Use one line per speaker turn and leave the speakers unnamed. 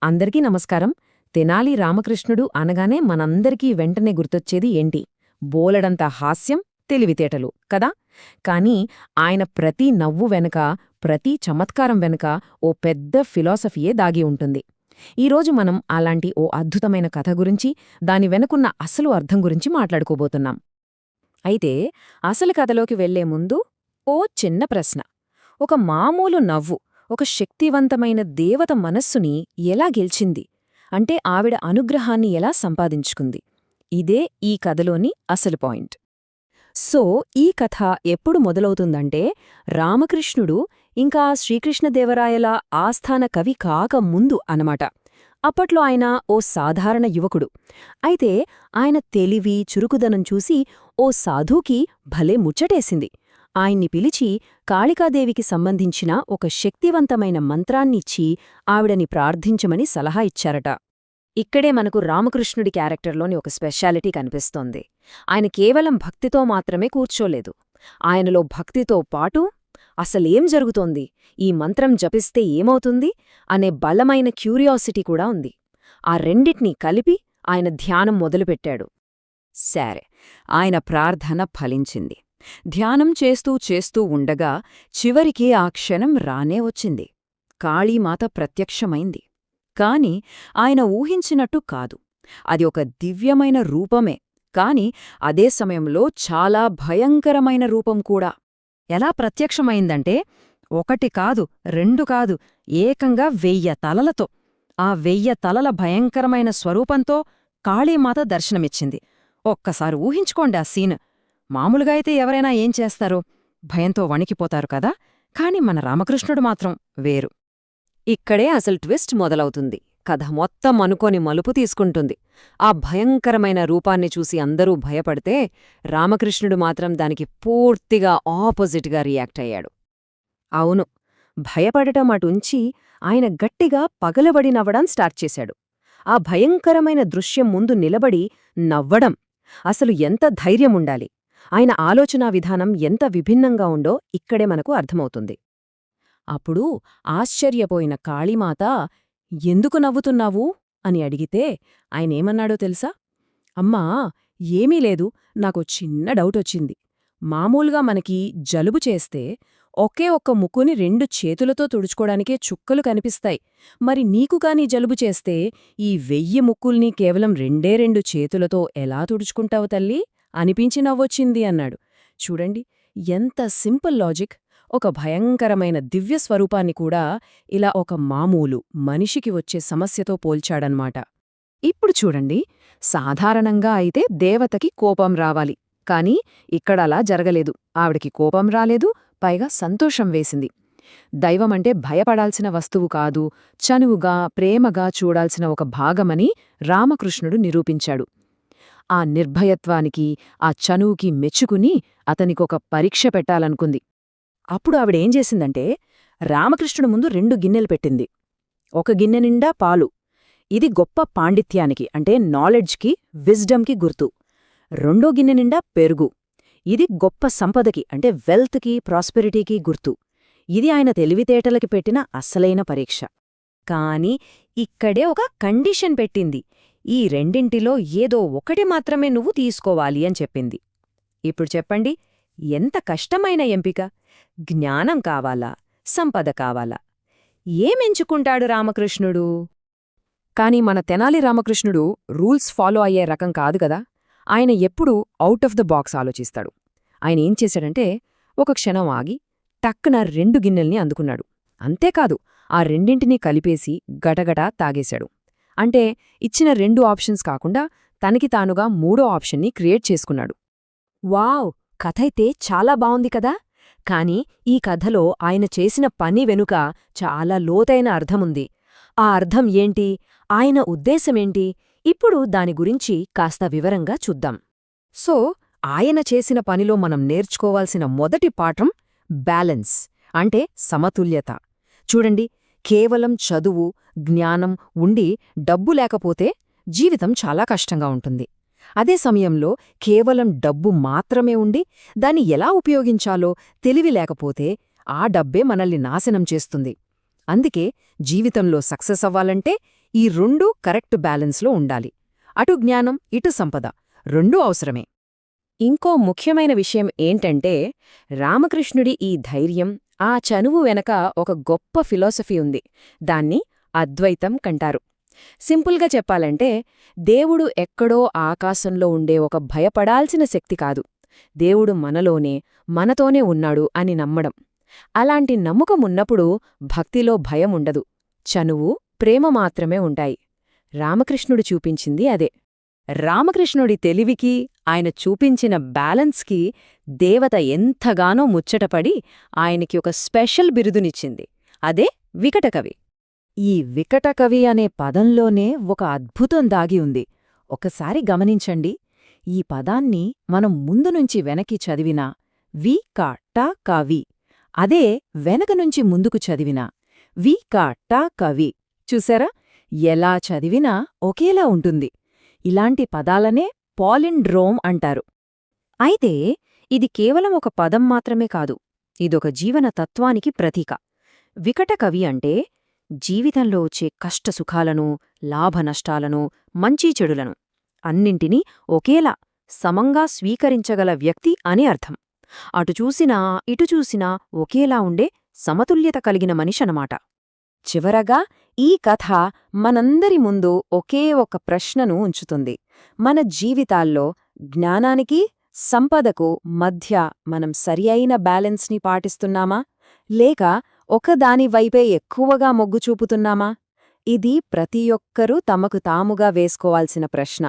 అందరికీ నమస్కారం. తెనాలి రామకృష్ణుడు అనగానే మనందరికీ వెంటనే గుర్తొచ్చేది ఏంటి? బోలెడంత హాస్యం, తెలివితేటలు కదా? కానీ ఆయన ప్రతి నవ్వు వెనుక, ప్రతి చమత్కారం వెనుక ఓ పెద్ద ఫిలాసఫీయే దాగి ఉంటుంది. ఈరోజు మనం అలాంటి ఓ అద్భుతమైన కథ గురించి, దాని వెనుకున్న అసలు అర్థం గురించి మాట్లాడుకోబోతున్నాం. అయితే అసలు కథలోకి వెళ్లే ముందు ఓ చిన్న ప్రశ్న. ఒక మామూలు నవ్వు ఒక శక్తివంతమైన దేవత మనస్సుని ఎలా గెలిచింది? అంటే ఆవిడ అనుగ్రహాన్ని ఎలా సంపాదించుకుంది? ఇదే ఈ కథలోని అసలు పాయింట్. సో ఈ కథ ఎప్పుడు మొదలవుతుందంటే, రామకృష్ణుడు ఇంకా శ్రీకృష్ణదేవరాయల ఆస్థాన కవి కాక ముందు అనమాట. అప్పట్లో ఆయన ఓ సాధారణ యువకుడు. అయితే ఆయన తెలివి, చురుకుదనం చూసి ఓ సాధుకి భలే ముచ్చటేసింది. ఆయన్ని పిలిచి కాళికాదేవికి సంబంధించిన ఒక శక్తివంతమైన మంత్రాన్నిచ్చి ఆవిడని ప్రార్థించమని సలహా ఇచ్చారట. ఇక్కడే మనకు రామకృష్ణుడి క్యారెక్టర్లోని ఒక స్పెషాలిటీ కనిపిస్తోంది. ఆయన కేవలం భక్తితో మాత్రమే కూర్చోలేదు. ఆయనలో భక్తితో పాటు అసలేం జరుగుతోంది, ఈ మంత్రం జపిస్తే ఏమవుతుంది అనే బలమైన క్యూరియాసిటీ కూడా ఉంది. ఆ రెండిటినీ కలిపి ఆయన ధ్యానం మొదలుపెట్టాడు. సరే, ఆయన ప్రార్థన ఫలించింది. ధ్యానం చేస్తూ చేస్తూ ఉండగా చివరికి ఆ క్షణం రానే వచ్చింది. కాళీమాత ప్రత్యక్షమైంది. కాని ఆయన ఊహించినట్టు కాదు. అది ఒక దివ్యమైన రూపమే, కాని అదే సమయంలో చాలా భయంకరమైన రూపం కూడా. ఎలా ప్రత్యక్షమైందంటే, ఒకటి కాదు, రెండు కాదు, ఏకంగా 1000 తలలతో. ఆ 1000 తలల భయంకరమైన స్వరూపంతో కాళీమాత దర్శనమిచ్చింది. ఒక్కసారి ఊహించుకోండి ఆ సీన్. మామూలుగా అయితే ఎవరైనా ఏం చేస్తారు? భయంతో వణికిపోతారు కదా. కాని మన రామకృష్ణుడు మాత్రం వేరు. ఇక్కడే అసలు ట్విస్ట్ మొదలవుతుంది. కథ మొత్తం అనుకోని మలుపు తీసుకుంటుంది. ఆ భయంకరమైన రూపాన్ని చూసి అందరూ భయపడితే, రామకృష్ణుడు మాత్రం దానికి పూర్తిగా ఆపోజిట్గా రియాక్ట్ అయ్యాడు. అవును, భయపడటం అటుంచి ఆయన గట్టిగా పగలబడి నవ్వడం స్టార్ట్ చేశాడు. ఆ భయంకరమైన దృశ్యం ముందు నిలబడి నవ్వడం. అసలు ఎంత ధైర్యముండాలి! ఆయన ఆలోచనా విధానం ఎంత విభిన్నంగా ఉందో ఇక్కడే మనకు అర్థమవుతుంది. అప్పుడు ఆశ్చర్యపోయిన కాళీమాత, ఎందుకు నవ్వుతున్నావు అని అడిగితే ఆయనేమన్నాడో తెలుసా? అమ్మా, ఏమీ లేదు, నాకో చిన్న డౌటొచ్చింది. మామూలుగా మనకి జలుబు చేస్తే ఒకే ఒక్క ముక్కుని 2 చేతులతో తుడుచుకోడానికే చుక్కలు కనిపిస్తాయి. మరి నీకు కాని జలుబు చేస్తే ఈ 1000 ముక్కుల్ని కేవలం 2 చేతులతో ఎలా తుడుచుకుంటావు తల్లి అనిపించి నవ్వొచ్చింది అన్నాడు. చూడండి, ఎంత సింపుల్ లాజిక్. ఒక భయంకరమైన దివ్యస్వరూపాన్ని కూడా ఇలా ఒక మామూలు మనిషికి వచ్చే సమస్యతో పోల్చాడన్మాట. ఇప్పుడు చూడండి, సాధారణంగా అయితే దేవతకి కోపం రావాలి. కాని ఇక్కడలా జరగలేదు. ఆవిడికి కోపం రాలేదు, పైగా సంతోషం వేసింది. దైవమంటే భయపడాల్సిన వస్తువు కాదు, చనువుగా, ప్రేమగా చూడాల్సిన ఒక భాగమని రామకృష్ణుడు నిరూపించాడు. ఆ నిర్భయత్వానికి, ఆ చనువుకి మెచ్చుకుని అతనికొక పరీక్ష పెట్టాలనుకుంది. అప్పుడు ఆవిడేం చేసిందంటే, రామకృష్ణుడు ముందు 2 గిన్నెలు పెట్టింది. ఒక గిన్నె నిండా పాలు. ఇది గొప్ప పాండిత్యానికి, అంటే నాలెడ్జ్కి, విజ్డమ్కి గుర్తు. రెండో గిన్నె నిండా పెరుగు. ఇది గొప్ప సంపదకి, అంటే వెల్త్కి, ప్రాస్పెరిటీకి గుర్తు. ఇది ఆయన తెలివితేటలకి పెట్టిన అసలైన పరీక్ష. కాని ఇక్కడే ఒక కండిషన్ పెట్టింది. ఈ రెండింటిలో ఏదో ఒకటి మాత్రమే నువ్వు తీసుకోవాలి అని చెప్పింది. ఇప్పుడు చెప్పండి, ఎంత కష్టమైన ఎంపిక! జ్ఞానం కావాలా, సంపద కావాలా? ఏమెంచుకుంటాడు రామకృష్ణుడు? కాని మన తెనాలి రామకృష్ణుడు రూల్స్ ఫాలో అయ్యే రకం కాదు గదా. ఆయన ఎప్పుడూ ఔట్ ఆఫ్ ద బాక్స్ ఆలోచిస్తాడు. ఆయన ఏం చేశాడంటే, ఒక క్షణం ఆగి టక్కున 2 గిన్నెల్ని అందుకున్నాడు. అంతేకాదు, ఆ రెండింటినీ కలిపేసి గటగటా తాగేశాడు. అంటే ఇచ్చిన 2 ఆప్షన్స్ కాకుండా తనకి తానుగా 3వ ఆప్షన్ని క్రియేట్ చేసుకున్నాడు. వావ్! కథైతే చాలా బావుంది కదా. కాని ఈ కథలో ఆయన చేసిన పని వెనుక చాలా లోతైన అర్థముంది. ఆ అర్థం ఏంటి? ఆయన ఉద్దేశమేంటి? ఇప్పుడు దాని గురించి కాస్త వివరంగా చూద్దాం. సో ఆయన చేసిన పనిలో మనం నేర్చుకోవాల్సిన మొదటి పాఠం బ్యాలెన్స్, అంటే సమతుల్యత. చూడండి, కేవలం చదువు, జ్ఞానం ఉండి డబ్బు లేకపోతే జీవితం చాలా కష్టంగా ఉంటుంది. అదే సమయంలో కేవలం డబ్బు మాత్రమే ఉండి దాన్ని ఎలా ఉపయోగించాలో తెలివి లేకపోతే ఆ డబ్బే మనల్ని నాశనం చేస్తుంది. అందుకే జీవితంలో సక్సెస్ అవ్వాలంటే
ఈ రెండూ కరెక్ట్ బ్యాలెన్స్లో ఉండాలి. అటు జ్ఞానం, ఇటు సంపద రెండూ అవసరమే.
ఇంకో ముఖ్యమైన విషయం ఏంటంటే రామకృష్ణుడి ఈ ధైర్యం, ఆ చనువు వెనక ఒక గొప్ప ఫిలాసఫీ ఉంది. దాన్ని అద్వైతం కంటారు. సింపుల్గా చెప్పాలంటే దేవుడు ఎక్కడో ఆకాశంలో ఉండే ఒక భయపడాల్సిన శక్తి కాదు, దేవుడు మనలోనే, మనతోనే ఉన్నాడు అని నమ్మడం. అలాంటి నమ్మకమున్నప్పుడు భక్తిలో భయముండదు, చనువు, ప్రేమ మాత్రమే ఉంటాయి. రామకృష్ణుడు చూపించింది అదే.
రామకృష్ణుడి తెలివికి, ఆయన చూపించిన బ్యాలెన్స్కి దేవత ఎంతగానో ముచ్చటపడి ఆయనకి ఒక స్పెషల్ బిరుదునిచ్చింది. అదే వికటకవి. ఈ వికటకవి అనే పదంలోనే ఒక అద్భుతం దాగి ఉంది. ఒకసారి గమనించండి. ఈ పదాన్ని మనం ముందు నుంచి వెనక్కి చదివినా వి కా ట కవి, అదే వెనక నుంచి ముందుకు చదివినా వి కా ట కవి. చూసారా, ఎలా చదివినా ఒకేలా ఉంటుంది. ఇలాంటి పదాలనే పాలిండ్రోమ్ అంటారు.
అయితే ఇది కేవలం ఒక పదం మాత్రమే కాదు, ఇదొక జీవన తత్వానికి ప్రతీక. వికటకవి అంటే జీవితంలో వచ్చే కష్టసుఖాలను, లాభనష్టాలను, మంచీచెడులను అన్నింటినీ ఒకేలా సమంగా స్వీకరించగల వ్యక్తి అని అర్థం. అటు చూసినా ఇటు చూసినా ఒకేలా ఉండే సమతుల్యత కలిగిన మనిషనమాట. చివరగా ఈ కథ మనందరి ముందు ఒకే ఒక ప్రశ్నను ఉంచుతుంది. మన జీవితాల్లో జ్ఞానానికి, సంపదకు మధ్య మనం సరియైన బ్యాలెన్స్ని పాటిస్తున్నామా, లేక ఒకదాని వైపే ఎక్కువగా మొగ్గు చూపుతున్నామా? ఇది ప్రతి ఒక్కరూ తమకు తాముగా వేసుకోవాల్సిన ప్రశ్న.